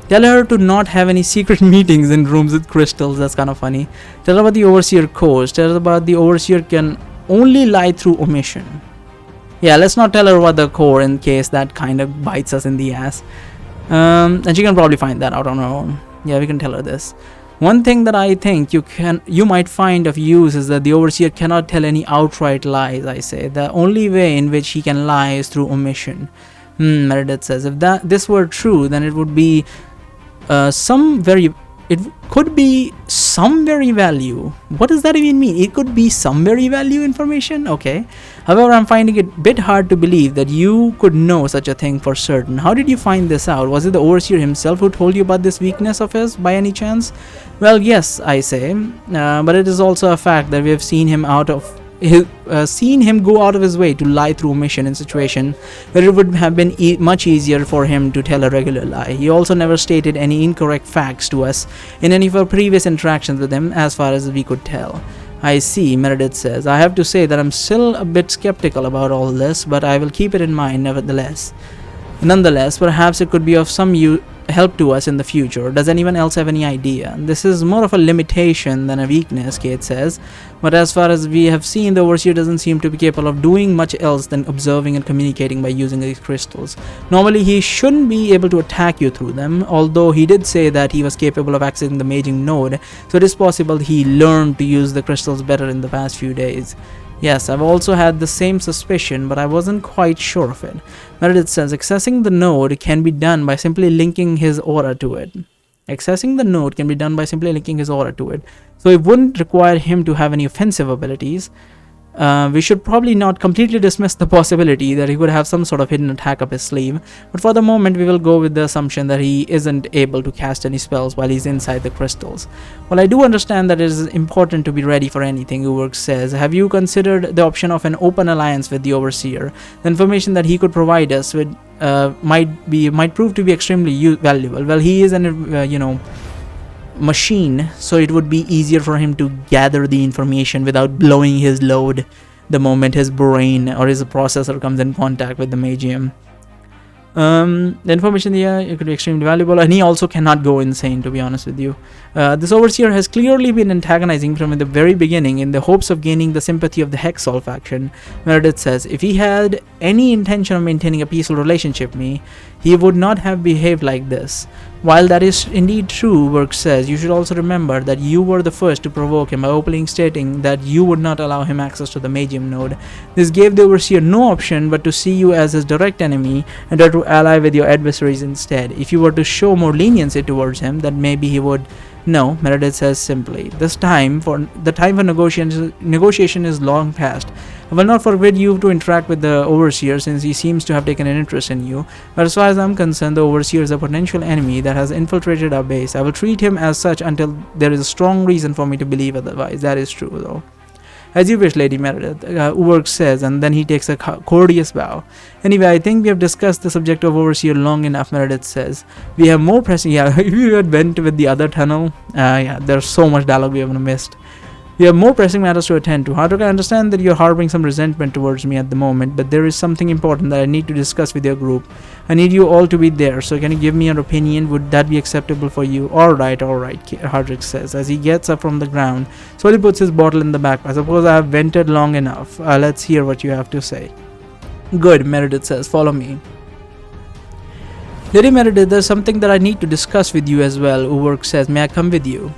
Tell her to not have any secret meetings in rooms with crystals. That's kind of funny. Tell her about the overseer course. Tell her about the overseer can only lie through omission. Yeah, let's not tell her about the core in case that kind of bites us in the ass. And she can probably find that out on her own. Yeah, we can tell her this. One thing that I think you might find of use is that the overseer cannot tell any outright lies. I say the only way in which he can lie is through omission. Meredith says, if this were true, then it would be it could be some very value. What does that even mean? It could be some very value information? Okay. However, I'm finding it a bit hard to believe that you could know such a thing for certain. How did you find this out? Was it the overseer himself who told you about this weakness of his by any chance? Well, yes, I say. But it is also a fact that we have seen him go out of his way to lie through omission in situation where it would have been much easier for him to tell a regular lie. He also never stated any incorrect facts to us in any of our previous interactions with him as far as we could tell. I see, Meredith says. I have to say that I'm still a bit skeptical about all this, but I will keep it in mind nevertheless. Nonetheless, perhaps it could be of some help to us in the future. Does anyone else have any idea? This is more of a limitation than a weakness, Kate says, but as far as we have seen, the overseer doesn't seem to be capable of doing much else than observing and communicating by using these crystals. Normally he shouldn't be able to attack you through them, although he did say that he was capable of accessing the Magium node, so it is possible he learned to use the crystals better in the past few days. Yes, I've also had the same suspicion, but I wasn't quite sure of it. Meredith says, accessing the node can be done by simply linking his aura to it. Accessing the node can be done by simply linking his aura to it. So it wouldn't require him to have any offensive abilities. We should probably not completely dismiss the possibility that he could have some sort of hidden attack up his sleeve, but for the moment we will go with the assumption that he isn't able to cast any spells while he's inside the crystals. While I do understand that it is important to be ready for anything, Uwerk says, have you considered the option of an open alliance with the Overseer? The information that he could provide us with might prove to be extremely valuable. Well, he is an machine, so it would be easier for him to gather the information without blowing his load the moment his brain or his processor comes in contact with the Magium. The information here, it could be extremely valuable, and he also cannot go insane, to be honest with you. This Overseer has clearly been antagonizing from the very beginning in the hopes of gaining the sympathy of the Hexol faction. Meredith says, if he had any intention of maintaining a peaceful relationship with me, he would not have behaved like this. While that is indeed true, Uwerk says, you should also remember that you were the first to provoke him by openly stating that you would not allow him access to the Magium node. This gave the Overseer no option but to see you as his direct enemy and try to ally with your adversaries instead. If you were to show more leniency towards him, then maybe he would. No, Meredith says simply, the time for negotiation is long past. I will not forbid you to interact with the Overseer since he seems to have taken an interest in you, but as far as I'm concerned, the Overseer is a potential enemy that has infiltrated our base. I will treat him as such until there is a strong reason for me to believe otherwise. That is true, though. As you wish, Lady Meredith, Uwerk says, and then he takes a courteous bow. Anyway, I think we have discussed the subject of Overseer long enough, Meredith says. We have more pressing... Yeah, if you had went with the other tunnel, there's so much dialogue we haven't missed. We have more pressing matters to attend to. Hardrock, I understand that you're harboring some resentment towards me at the moment, but there is something important that I need to discuss with your group. I need you all to be there, so can you give me your opinion? Would that be acceptable for you? Alright, Hardrock says, as he gets up from the ground. So he puts his bottle in the back. I suppose I have vented long enough. Let's hear what you have to say. Good, Meredith says, follow me. Lady Meredith, there's something that I need to discuss with you as well, Uwerk says. May I come with you?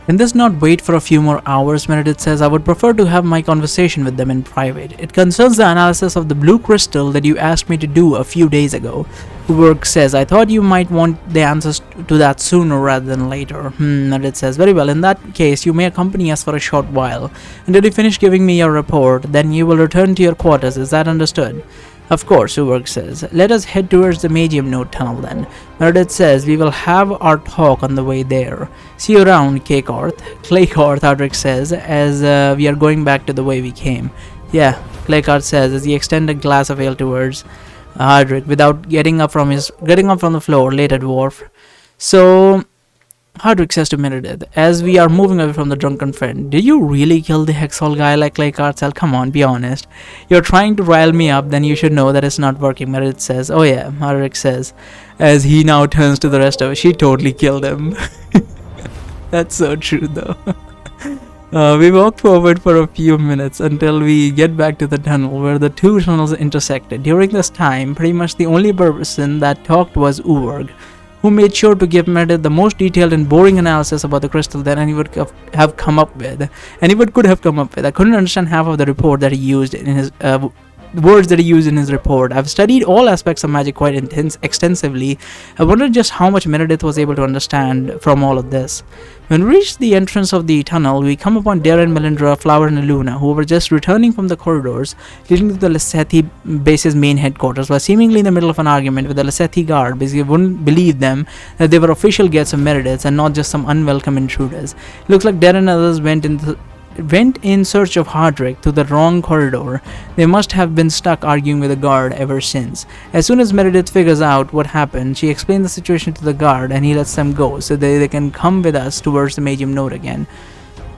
Can this not wait for a few more hours? Meredith says, I would prefer to have my conversation with them in private. It concerns the analysis of the blue crystal that you asked me to do a few days ago. Uwerk says, I thought you might want the answers to that sooner rather than later. Meredith says, very well, in that case, you may accompany us for a short while. Until you finish giving me your report, then you will return to your quarters. Is that understood? Of course, Uwerk says. Let us head towards the Magium node tunnel then. Meredith says, we will have our talk on the way there. See you around, Claycarth, Hardrock says, as we are going back to the way we came. Yeah, Claycarth says, as he extends a glass of ale towards Hardrock without getting up from the floor, later dwarf. So, Hardwick says to Meredith, as we are moving away from the drunken friend, did you really kill the Hexhall guy like Clay Cartsell? Come on, be honest. You're trying to rile me up, then you should know that it's not working. Meredith says, oh yeah, Hardwick says, as he now turns to the rest of us, she totally killed him. That's so true though. We walked forward for a few minutes until we get back to the tunnel where the two tunnels intersected. During this time, pretty much the only person that talked was Uberg, who made sure to give Meredith the most detailed and boring analysis about the crystal that anyone could have come up with. I couldn't understand half of the report that he used in his words that he used in his report. I've studied all aspects of magic quite extensively. I wondered just how much Meredith was able to understand from all of this. When we reached the entrance of the tunnel, we come upon Darren, Melindra, Flower, and Luna, who were just returning from the corridors leading to the Lesethi base's main headquarters, while seemingly in the middle of an argument with the Lesethi guard. Basically, wouldn't believe them that they were official guests of Meredith's and not just some unwelcome intruders. Looks like Darren and others went in search of Hardwick to the wrong corridor. They must have been stuck arguing with the guard ever since. As soon as Meredith figures out what happened, she explains the situation to the guard and he lets them go so they can come with us towards the Magium node again.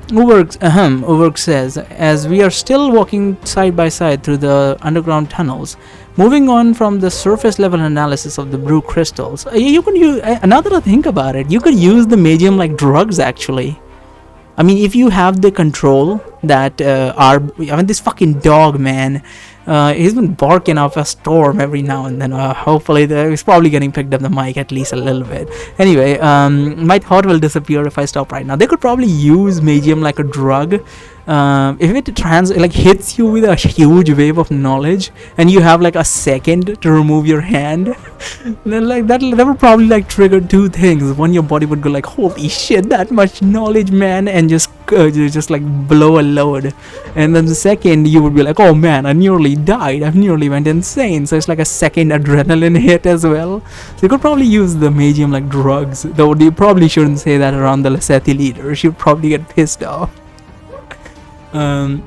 Uberg says, as we are still walking side by side through the underground tunnels, moving on from the surface level analysis of the blue crystals. You can use, now that I think about it, you could use the Magium like drugs actually. I mean, if you have the control that this fucking dog, man, he's been barking up a storm every now and then. Hopefully, he's probably getting picked up the mic at least a little bit. Anyway, my thought will disappear if I stop right now. They could probably use Magium like a drug. If it hits you with a huge wave of knowledge and you have like a second to remove your hand, then like that would probably like trigger two things. One, your body would go like, holy shit, that much knowledge, man, and just like blow a load. And then the second, you would be like, oh man, I nearly died, I nearly went insane. So it's like a second adrenaline hit as well. So you could probably use the Magium like drugs, though you probably shouldn't say that around the Lesethi leader. She'd probably get pissed off. Where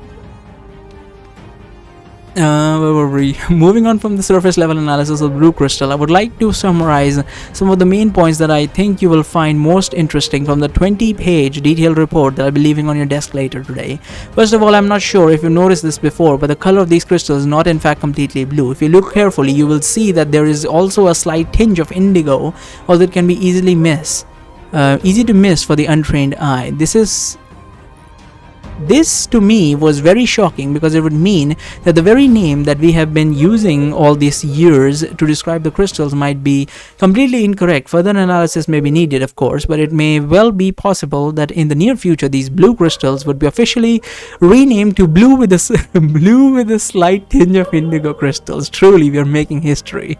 were we? Moving on from the surface level analysis of blue crystal, I would like to summarize some of the main points that I think you will find most interesting from the 20-page detailed report that I'll be leaving on your desk later today. First of all, I'm not sure if you noticed this before, but the color of these crystals is not in fact completely blue. If you look carefully, you will see that there is also a slight tinge of indigo, although it can be easy to miss for the untrained eye. This to me was very shocking because it would mean that the very name that we have been using all these years to describe the crystals might be completely incorrect. Further analysis may be needed, of course, but it may well be possible that in the near future these blue crystals would be officially renamed to blue with a slight tinge of indigo crystals. Truly, we are making history.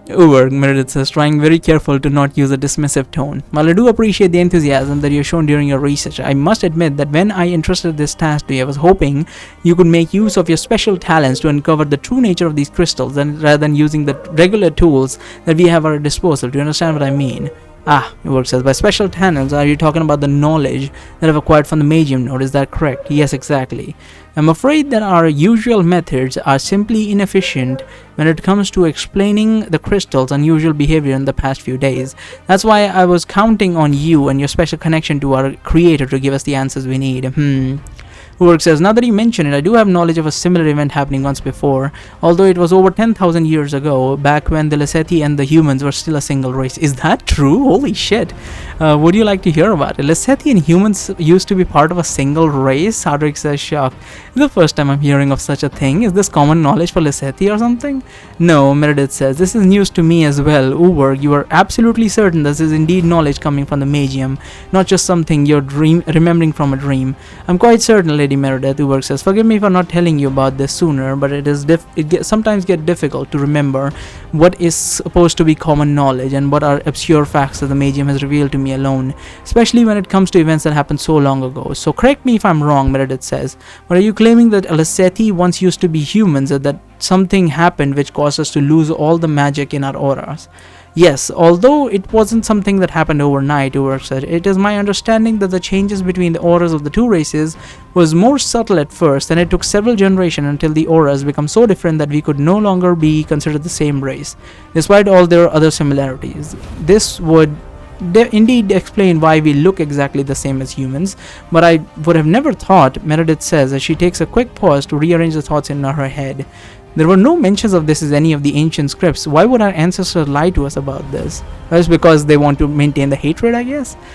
Meredith says, trying very careful to not use a dismissive tone. While I do appreciate the enthusiasm that you've shown during your research, I must admit that when I entrusted this task to you, I was hoping you could make use of your special talents to uncover the true nature of these crystals, rather than using the regular tools that we have at our disposal. Do you understand what I mean? Uberg says, by special talents, are you talking about the knowledge that I've acquired from the Magium node? Is that correct? Yes, exactly. I'm afraid that our usual methods are simply inefficient when it comes to explaining the crystal's unusual behavior in the past few days. That's why I was counting on you and your special connection to our creator to give us the answers we need. Uberg says, now that you mention it, I do have knowledge of a similar event happening once before, although it was over 10,000 years ago, back when the Lesethi and the humans were still a single race. Is that true? Holy shit. Would you like to hear about it? Lesethi and humans used to be part of a single race? Hardwick says, shocked. It's the first time I'm hearing of such a thing. Is this common knowledge for Lesethi or something? No, Meredith says, this is news to me as well. Uberg, you are absolutely certain this is indeed knowledge coming from the Magium, not just something you're remembering from a dream. I'm quite certain, Lady Meredith, Uberg says, forgive me for not telling you about this sooner, but it sometimes gets difficult to remember what is supposed to be common knowledge and what are obscure facts that the Magium has revealed to me alone, especially when it comes to events that happened so long ago. So correct me if I'm wrong, Meredith says, but are you claiming that Lesethi once used to be humans, or that something happened which caused us to lose all the magic in our auras? Yes, although it wasn't something that happened overnight, Uberg said, it is my understanding that the changes between the auras of the two races was more subtle at first, and it took several generations until the auras become so different that we could no longer be considered the same race, despite all their other similarities. This would indeed explain why we look exactly the same as humans, but I would have never thought, Meredith says as she takes a quick pause to rearrange the thoughts in her head. There were no mentions of this in any of the ancient scripts. Why would our ancestors lie to us about this? Well, it's because they want to maintain the hatred, I guess.